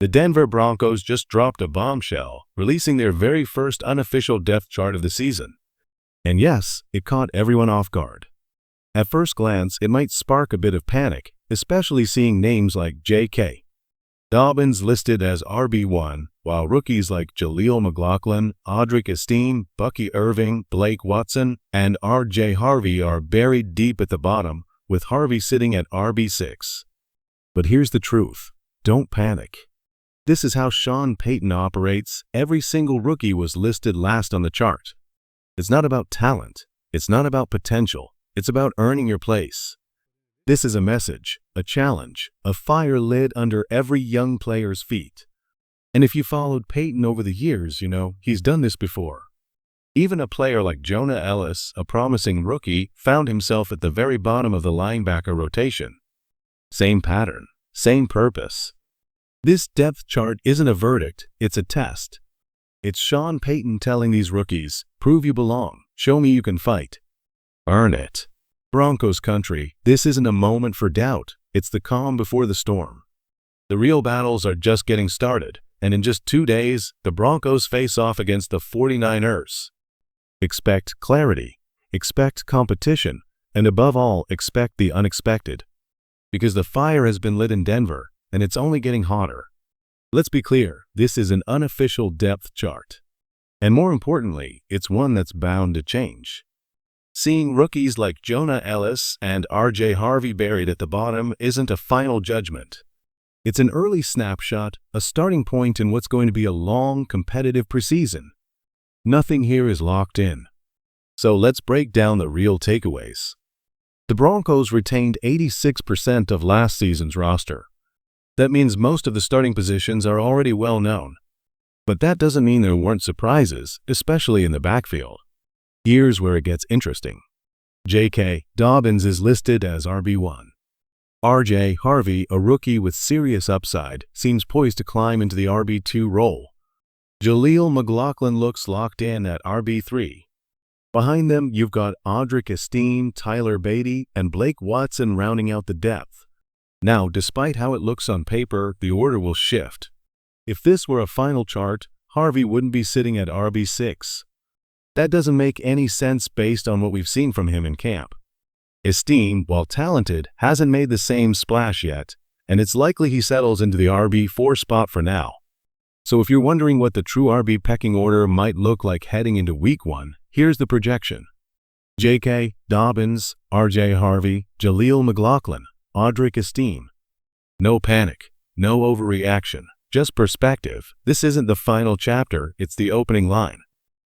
The Denver Broncos just dropped a bombshell, releasing their very first unofficial depth chart of the season. And yes, it caught everyone off guard. At first glance, it might spark a bit of panic, especially seeing names like J.K. Dobbins listed as RB1, while rookies like Jaleel McLaughlin, Audric Esteen, Bucky Irving, Blake Watson, and R.J. Harvey are buried deep at the bottom, with Harvey sitting at RB6. But here's the truth. Don't panic. This is how Sean Payton operates. Every single rookie was listed last on the chart. It's not about talent. It's not about potential. It's about earning your place. This is a message, a challenge, a fire lit under every young player's feet. And if you followed Payton over the years, he's done this before. Even a player like Jonah Ellis, a promising rookie, found himself at the very bottom of the linebacker rotation. Same pattern, same purpose. This depth chart isn't a verdict, it's a test. It's Sean Payton telling these rookies, prove you belong, show me you can fight. Earn it. Broncos country, this isn't a moment for doubt, it's the calm before the storm. The real battles are just getting started, and in just 2 days, the Broncos face off against the 49ers. Expect clarity, expect competition, and above all, expect the unexpected. Because the fire has been lit in Denver, and it's only getting hotter. Let's be clear, this is an unofficial depth chart. And more importantly, it's one that's bound to change. Seeing rookies like Jonah Ellis and R.J. Harvey buried at the bottom isn't a final judgment. It's an early snapshot, a starting point in what's going to be a long, competitive preseason. Nothing here is locked in. So let's break down the real takeaways. The Broncos retained 86% of last season's roster. That means most of the starting positions are already well known. But that doesn't mean there weren't surprises, especially in the backfield. Here's where it gets interesting. J.K. Dobbins is listed as RB1. R.J. Harvey, a rookie with serious upside, seems poised to climb into the RB2 role. Jaleel McLaughlin looks locked in at RB3. Behind them, you've got Audric Esteen, Tyler Beatty, and Blake Watson rounding out the depth. Now, despite how it looks on paper, the order will shift. If this were a final chart, Harvey wouldn't be sitting at RB6. That doesn't make any sense based on what we've seen from him in camp. Esteen, while talented, hasn't made the same splash yet, and it's likely he settles into the RB4 spot for now. So if you're wondering what the true RB pecking order might look like heading into Week 1, here's the projection. J.K. Dobbins, R.J. Harvey, Jaleel McLaughlin, Audric Esteen. No panic, no overreaction, just perspective. This isn't the final chapter, it's the opening line.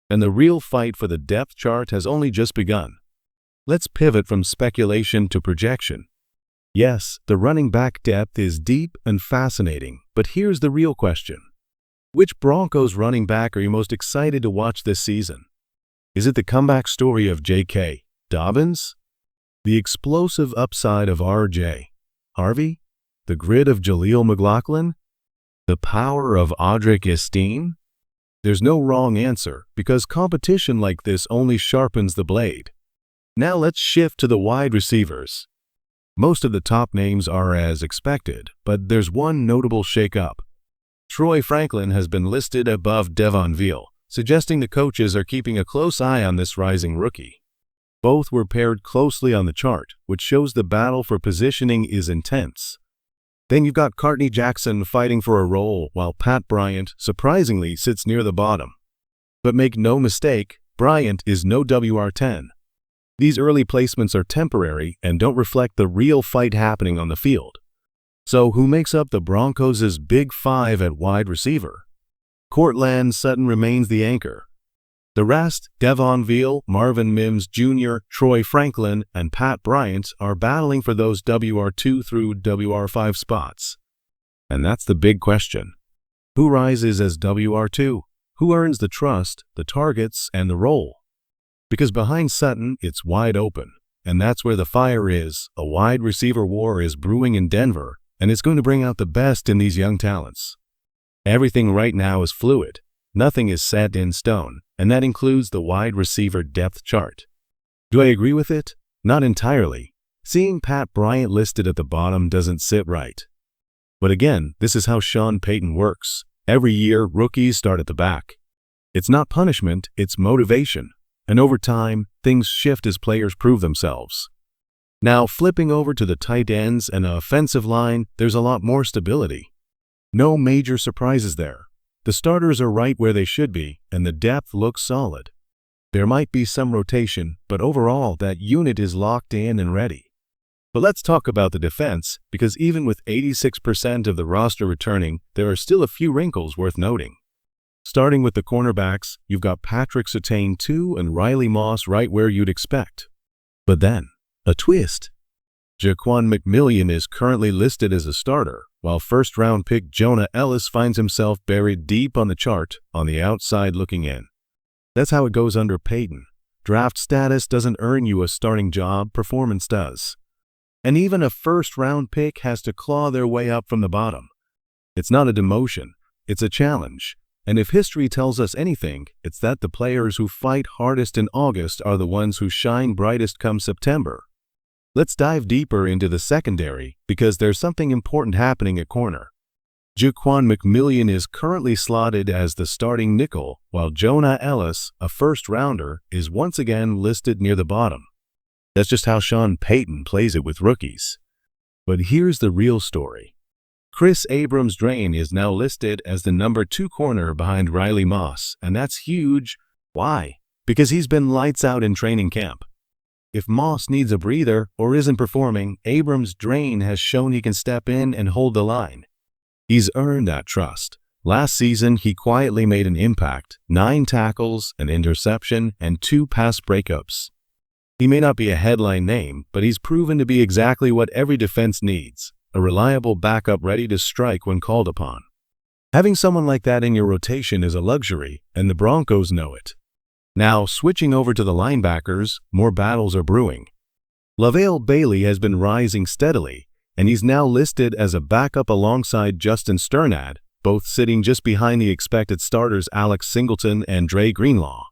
And the real fight for the depth chart has only just begun. Let's pivot from speculation to projection. Yes, the running back depth is deep and fascinating, but here's the real question. Which Broncos running back are you most excited to watch this season? Is it the comeback story of J.K. Dobbins? The explosive upside of R.J. Harvey? The grit of Jaleel McLaughlin? The power of Audric Esteen? There's no wrong answer, because competition like this only sharpens the blade. Now let's shift to the wide receivers. Most of the top names are as expected, but there's one notable shakeup. Troy Franklin has been listed above Devon Veal, suggesting the coaches are keeping a close eye on this rising rookie. Both were paired closely on the chart, which shows the battle for positioning is intense. Then you've got Courtney Jackson fighting for a role, while Pat Bryant, surprisingly, sits near the bottom. But make no mistake, Bryant is no WR10. These early placements are temporary and don't reflect the real fight happening on the field. So who makes up the Broncos' Big Five at wide receiver? Courtland Sutton remains the anchor. The rest, Devon Veal, Marvin Mims Jr., Troy Franklin, and Pat Bryant, are battling for those WR2 through WR5 spots. And that's the big question. Who rises as WR2? Who earns the trust, the targets, and the role? Because behind Sutton, it's wide open, and that's where the fire is. A wide receiver war is brewing in Denver, and it's going to bring out the best in these young talents. Everything right now is fluid. Nothing is set in stone, and that includes the wide receiver depth chart. Do I agree with it? Not entirely. Seeing Pat Bryant listed at the bottom doesn't sit right. But again, this is how Sean Payton works. Every year, rookies start at the back. It's not punishment, it's motivation. And over time, things shift as players prove themselves. Now, flipping over to the tight ends and the offensive line, there's a lot more stability. No major surprises there. The starters are right where they should be, and the depth looks solid. There might be some rotation, but overall, that unit is locked in and ready. But let's talk about the defense, because even with 86% of the roster returning, there are still a few wrinkles worth noting. Starting with the cornerbacks, you've got Patrick Surtain II and Riley Moss right where you'd expect. But then, a twist. Jaquan McMillian is currently listed as a starter, while first-round pick Jonah Ellis finds himself buried deep on the chart on the outside looking in. That's how it goes under Payton. Draft status doesn't earn you a starting job, performance does. And even a first-round pick has to claw their way up from the bottom. It's not a demotion, it's a challenge. And if history tells us anything, it's that the players who fight hardest in August are the ones who shine brightest come September. Let's dive deeper into the secondary, because there's something important happening at corner. Jaquan McMillian is currently slotted as the starting nickel, while Jonah Ellis, a first-rounder, is once again listed near the bottom. That's just how Sean Payton plays it with rookies. But here's the real story. Chris Abrams-Draine is now listed as the number 2 corner behind Riley Moss, and that's huge. Why? Because he's been lights out in training camp. If Moss needs a breather or isn't performing, Abrams-Draine has shown he can step in and hold the line. He's earned that trust. Last season, he quietly made an impact, 9 tackles, an interception, and 2 pass breakups. He may not be a headline name, but he's proven to be exactly what every defense needs, a reliable backup ready to strike when called upon. Having someone like that in your rotation is a luxury, and the Broncos know it. Now, switching over to the linebackers, more battles are brewing. LaVale Bailey has been rising steadily, and he's now listed as a backup alongside Justin Sternad, both sitting just behind the expected starters Alex Singleton and Dre Greenlaw.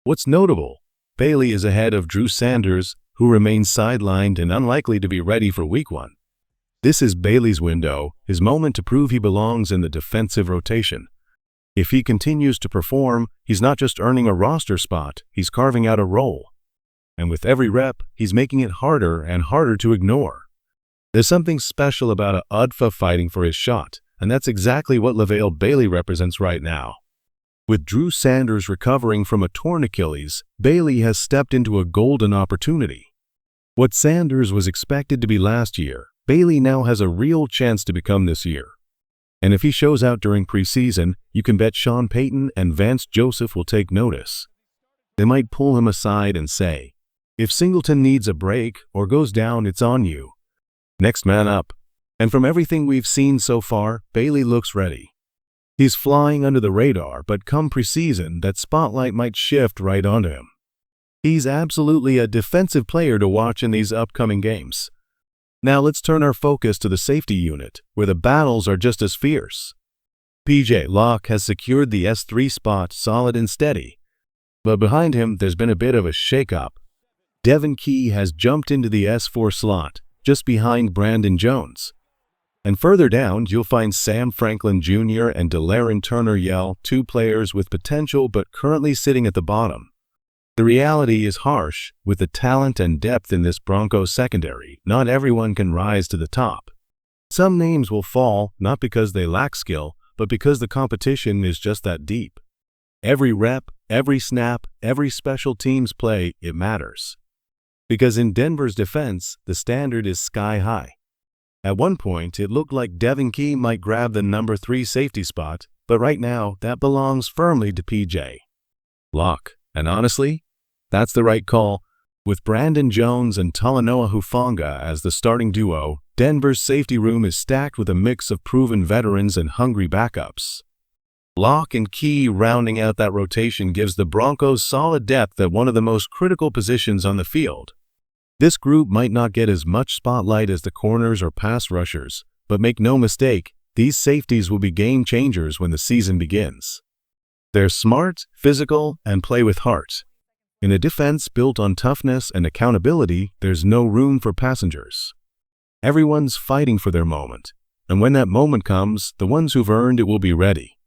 What's notable, Bailey is ahead of Drew Sanders, who remains sidelined and unlikely to be ready for Week 1. This is Bailey's window, his moment to prove he belongs in the defensive rotation. If he continues to perform, he's not just earning a roster spot, he's carving out a role. And with every rep, he's making it harder and harder to ignore. There's something special about a UDFA fighting for his shot, and that's exactly what LaVale Bailey represents right now. With Drew Sanders recovering from a torn Achilles, Bailey has stepped into a golden opportunity. What Sanders was expected to be last year, Bailey now has a real chance to become this year. And if he shows out during preseason, you can bet Sean Payton and Vance Joseph will take notice. They might pull him aside and say, "If Singleton needs a break or goes down, it's on you. Next man up." And from everything we've seen so far, Bailey looks ready. He's flying under the radar, but come preseason, that spotlight might shift right onto him. He's absolutely a defensive player to watch in these upcoming games. Now let's turn our focus to the safety unit, where the battles are just as fierce. PJ Locke has secured the S3 spot solid and steady, but behind him there's been a bit of a shakeup. Devin Key has jumped into the S4 slot, just behind Brandon Jones. And further down, you'll find Sam Franklin Jr. and Delaren Turner-Yell, 2 players with potential but currently sitting at the bottom. The reality is harsh. With the talent and depth in this Broncos secondary, not everyone can rise to the top. Some names will fall, not because they lack skill, but because the competition is just that deep. Every rep, every snap, every special teams play, it matters. Because in Denver's defense, the standard is sky high. At one point, it looked like Devin Key might grab the number 3 safety spot, but right now, that belongs firmly to PJ Locke. And honestly, that's the right call. With Brandon Jones and Talanoa Hufanga as the starting duo, Denver's safety room is stacked with a mix of proven veterans and hungry backups. Locke and Key rounding out that rotation gives the Broncos solid depth at one of the most critical positions on the field. This group might not get as much spotlight as the corners or pass rushers, but make no mistake, these safeties will be game changers when the season begins. They're smart, physical, and play with heart. In a defense built on toughness and accountability, there's no room for passengers. Everyone's fighting for their moment, And when that moment comes, the ones who've earned it will be ready.